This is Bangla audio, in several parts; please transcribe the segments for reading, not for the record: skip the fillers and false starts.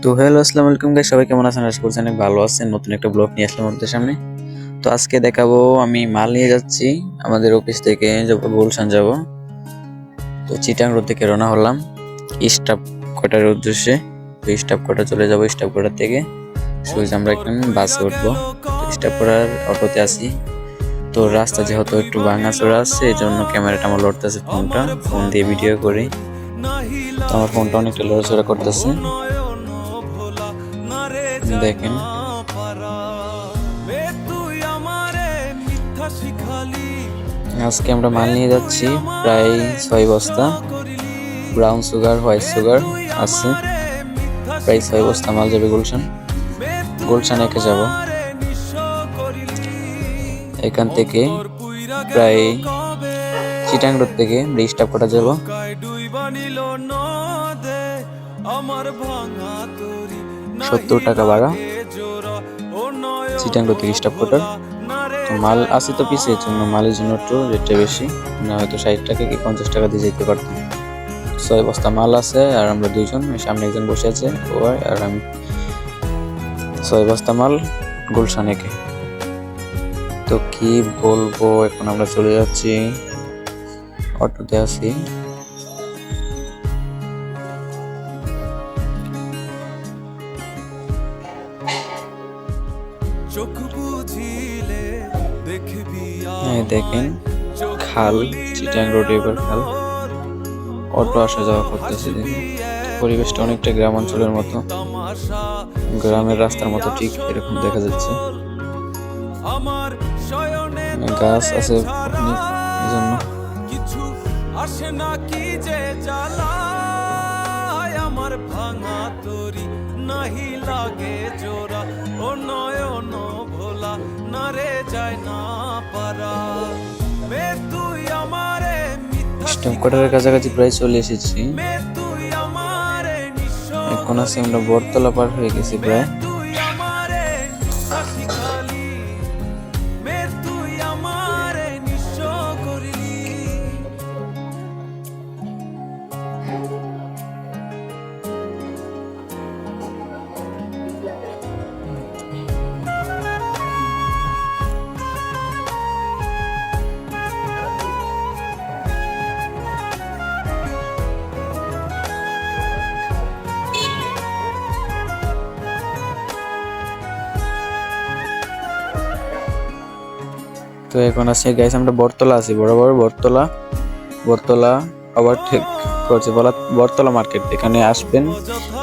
তো হ্যালো, আসসালামু আলাইকুম গাইস, সবাই কেমন আছেন? আশা করছি অনেক ভালো আছেন। নতুন একটা ব্লগ নিয়ে আসলাম আপনাদের সামনে। তো আজকে দেখাবো আমি মাল নিয়ে যাচ্ছি আমাদের অফিস থেকে গুলশান যাব। তো চিটাং রোড থেকে রওনা হলাম স্টাফ কোয়ার্টার উদ্দেশ্যে। তো স্টাফ কোয়ার্টার চলে যাব। স্টাফ কোয়ার্টার থেকে সোজা আমরা এখন বাসে উঠবো। তো স্টাফ কোয়ার্টার অটোতে আসি। তো রাস্তা যেহেতু একটু ভাঙাচোরা আছে, এই জন্য ক্যামেরাটা আমার লড়তেছে, ফোন দিয়ে ভিডিও করি। তো আমার ফোনটা অনেকটা লড়াচড়া করতেছে, দেখেন। আজকে আমরা মাল নিয়ে যাচ্ছি প্রায় 6 বস্তা। ব্রাউন সুগার, হোয়াইট সুগার আছে, প্রায় 6 বস্তা মাল যাবে গুলশান একে যাব। এখান থেকে প্রায় চিটাং রোড থেকে স্টাফ কোয়ার্টার যাব। 70 টাকা ভাড়া চিটাং রোড থেকে স্টাফ কোয়ার্টার। তো মাল আছে তো পিছে, জন্য মালের জন্য একটু রেটটা বেশি, না হয়তো 60 টাকা কি 50 টাকা দিয়ে যেতে পারতাম। 6 বস্তা মাল আছে আর আমরা দুইজন, সামনে একজন বসে আছে ও আর আমি। 6 বস্তা মাল গুলশান একে। তো কি বলবো, এখন আমরা চলে যাচ্ছি, অটোতে আছি। দেখেন খাল, চিটাং রোড এবার খাল, অটো আসা যাওয়া করতেছে। দেখেন পরিবেশটা অনেকটা গ্রাম অঞ্চলের মতো, গ্রামের রাস্তার মতো ঠিক এরকম দেখা যাচ্ছে। গাছ আছে এই জন্য। কিছু আসে না কি যে জ্বালায়, আমার ভাঙা তরি নাহি লাগে জোড়া, ও নয়ন ভোলা না রে যায় না পারা। মে তুই আমারে মিথ্যা স্টাফ কোয়ার্টারের কাছাকাছি প্রায় চলে এসেছি। মে তুই আমারে নিঃস্ব, এখন আছে আমরা বটতলা পার হয়ে গেছি প্রায়। তুই আমারে মিথ্যা শিখালি, মে তুই আমারে নিঃস্ব করলি। তো এখন আছে গাইস, আমরা বটতলা আছি, বরাবর বটতলা ওভারটেক করছে বটতলা মার্কেট। এখানে আসবেন,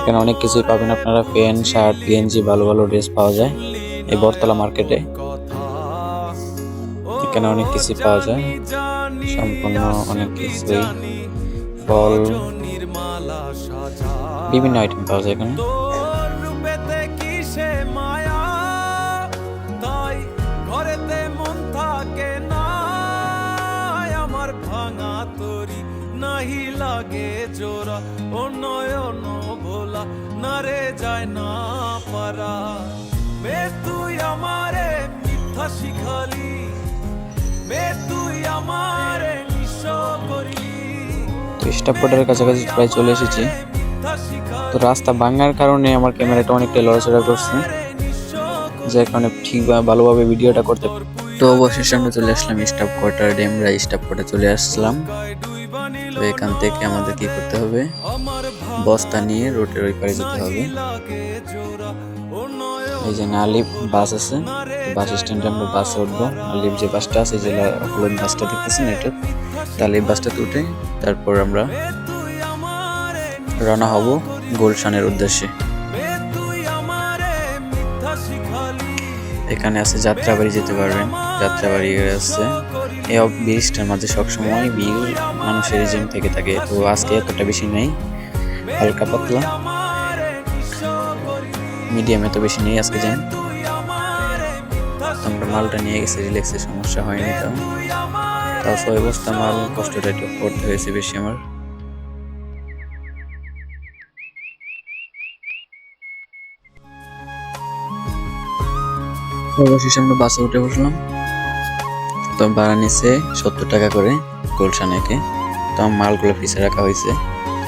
এখানে অনেক কিছুই পাবেন আপনারা, প্যান্ট শার্ট গেঞ্জি, ভালো ভালো ড্রেস পাওয়া যায় এই বটতলা মার্কেটে। এখানে অনেক কিছুই পাওয়া যায়, সম্পূর্ণ অনেক কিছুই, ফল, বিভিন্ন আইটেম পাওয়া যায় এখানে। নাহি লাগে জোড়া, ও নয়ন ভোলা না রে যায় না পারা। মে তুই আমারে মিথ্যা শিখালি, মে তুই আমারে নিঃস্ব করলি। তো স্টাফ কোয়ার্টারের কাছাকাছি প্রায় চলে এসেছি। তো রাস্তা ভাঙার কারণে আমার ক্যামেরাটা অনেকটা লড়াচড়া করছে, যে কারণে ঠিক ভালোভাবে ভিডিওটা করতে। তো অবশেষে আমরা চলে আসলাম staff quarter, Demra staff quarter চলে আসলাম। তো এখান থেকে আমাদের কি করতে হবে, বস্তা নিয়ে রোডের ওই পারে যেতে হবে। এই যে নালিপ বাস আছে, বাস স্ট্যান্ডে আমরা বাসে উঠবো। নালিপ যে বাসটা আছে, যে হলুদ বাসটা দেখতেছেন, এটা তাহলে এই বাসটাতে উঠে তারপর আমরা রওনা হব গুলশানের উদ্দেশ্যে। এখানে আছে যাত্রাবাড়ি, যেতে পারবেন, যাত্রাবাড়ি আছে। এই ব্রিজটার মাঝে সবসময় ভিড়, মানুষের জ্যাম থেকে থাকে। তো আজকে এতটা বেশি নেই, হালকা পাতলা মিডিয়াম, এত বেশি নেই আজকে জ্যাম। আমরা মালটা নিয়ে গেছি রিল্যাক্সে, সমস্যা হয়নি। তাও 6 বস্তা মাল, কষ্টটা একটু করতে হয়েছে বেশি আমার। অবশেষে আমরা বাসে উঠে বসলাম। তো ভাড়া নিচ্ছে 70 টাকা করে গুলশান একে। তো আমার মালগুলো পিছে রাখা হয়েছে,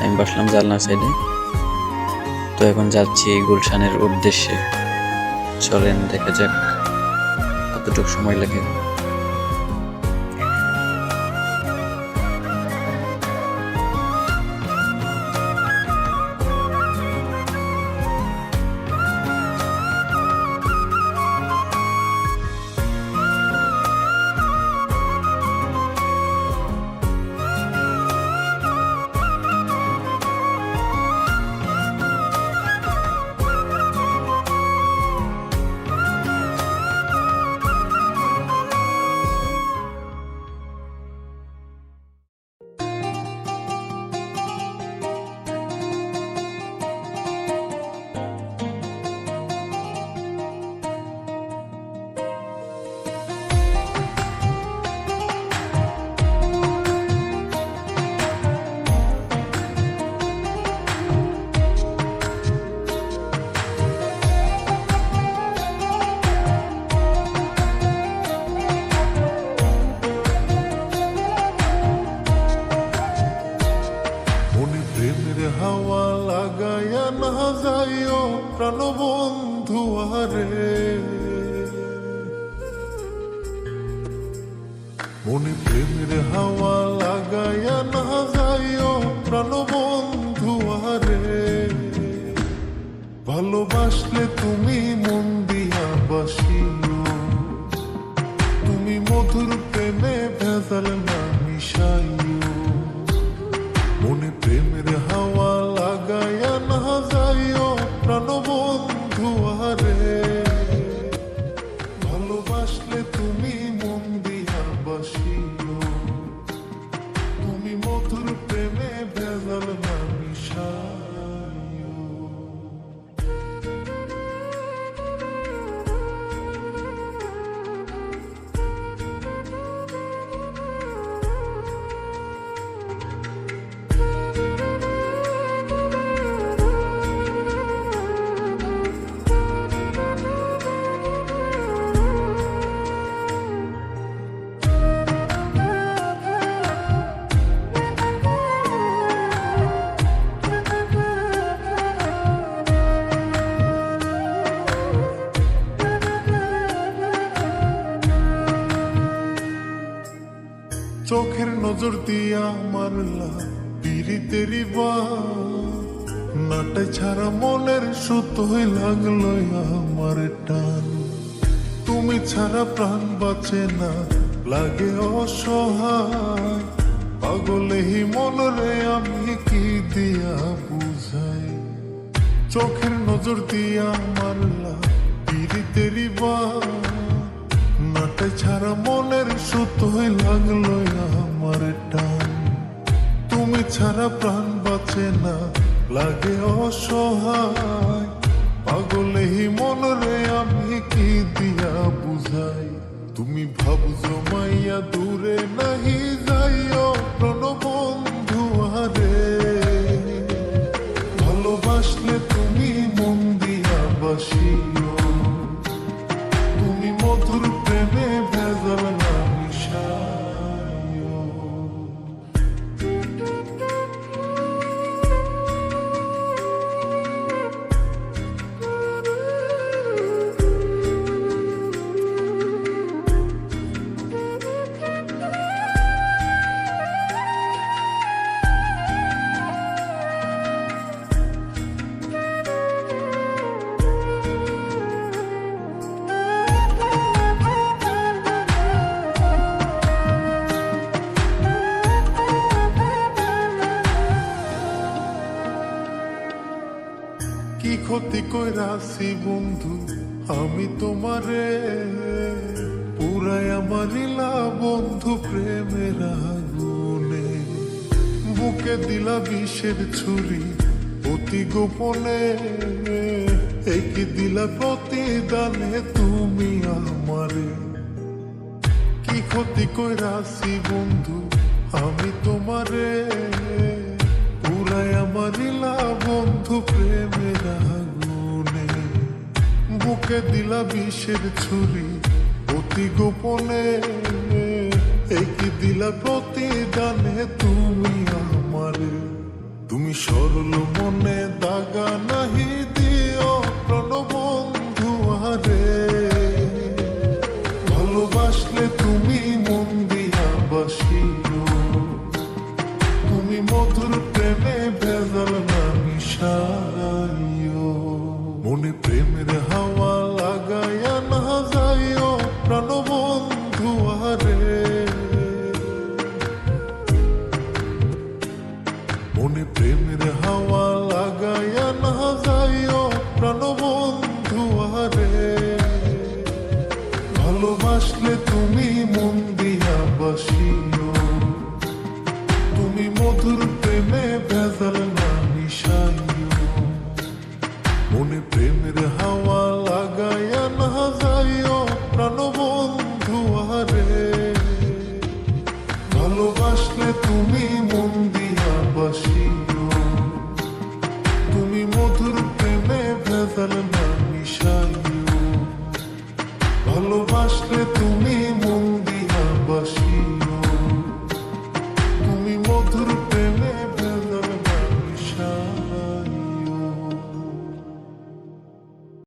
আমি বসলাম জানলার সাইডে। তো এখন যাচ্ছি গুলশানের উদ্দেশ্যে। চলেন দেখা যাক কতটুকু সময় লাগে। হাওয়া লাগায়া না যাইও প্রাণবন্ধু আরে, মনে প্রেমের হাওয়া লাগায়া না যাইও প্রাণবন্ধু আরে, ভালোবাসলে তুমি মন দিয়া বাসিও, তুমি মধুর প্রেমে ভেজাল না মিশাইও, মনে প্রেমের হাওয়া লাগায়া না যাইও প্রাণবন্ধু আরে, ভালোবাসলে তুমি মন দিয়া বাসিও, তুমি মধুর প্রেমে ভেজাল না মিশাইও। চোখের নজর দিয়া মারলা পিরিতেরি নাটে ছাড়া মনের সুতোই লাগলো আমার টান, তুমি ছাড়া প্রাণ বাঁচে না লাগে অসহায়, পাগলেহি মনরে আমি কি দিয়া বুঝাই, চোখের নজর দিয়া মারলা পিরিতেরি নাটে ছাড়া মনের সুতোই লাগলো আমার টান, তুমি ছাড়া প্রাণ বাঁচে না লাগে অসহায়, পাগলেহি মনরে আমি কি দিয়া বুঝাই, তুমি ভাবছো মাইয়া দূরে নাহি যাইও প্রাণবন্ধু আরে, ভালোবাসলে তুমি মন দিয়া বাসিও, তুমি মধুর প্রেমে ভেজাল না মিশাইও। কি ক্ষতি কইরাছি বন্ধু আমি তোমারে, পুরাই আমারিলা বন্ধু প্রেমের আগুনে, বুকে দিলা বিষের ছুরি অতি গোপনে, একই দিলা প্রতিদানে তুমি আমারে, কি ক্ষতি কইরাছি বন্ধু আমি তোমারে, পুরাই আমারিলা বন্ধু প্রেমের আগুনে, বুকে দিলা বিষের ছুরি অতি গোপনে, একই দিলা প্রতিদানে তুমি আমারে, তুমি সরল মনে দাগা নাহি দিও প্রণবন্ধু আরে, ভালোবাসলে তুমি মন দিয়া বাসিও, তুমি মধুর প্রেমে ভেজাল না মিশাইও, মনে প্রেমের হাওয়া লাগাইয়া না যাইও প্রাণবন্ধু আরে, মনে প্রেমের হাওয়া লাগাইয়া না যাইও প্রাণবন্ধু আরে, ভালোবাসলে তুমি মন দিয়া বাসিও, তুমি মধুর প্রেমে ভেজাল না মিশাইও, মনে প্রেমের হাওয়া লাগাইয়া না যাইও প্রাণবন্ধু আরে, ভালোবাসলে তুমি মন দিয়া বাসিও, তুমি মধুর প্রেমে ভেজাল না মিশাইও, ভালোবাসলে তুমি মন দিয়া বাসিও।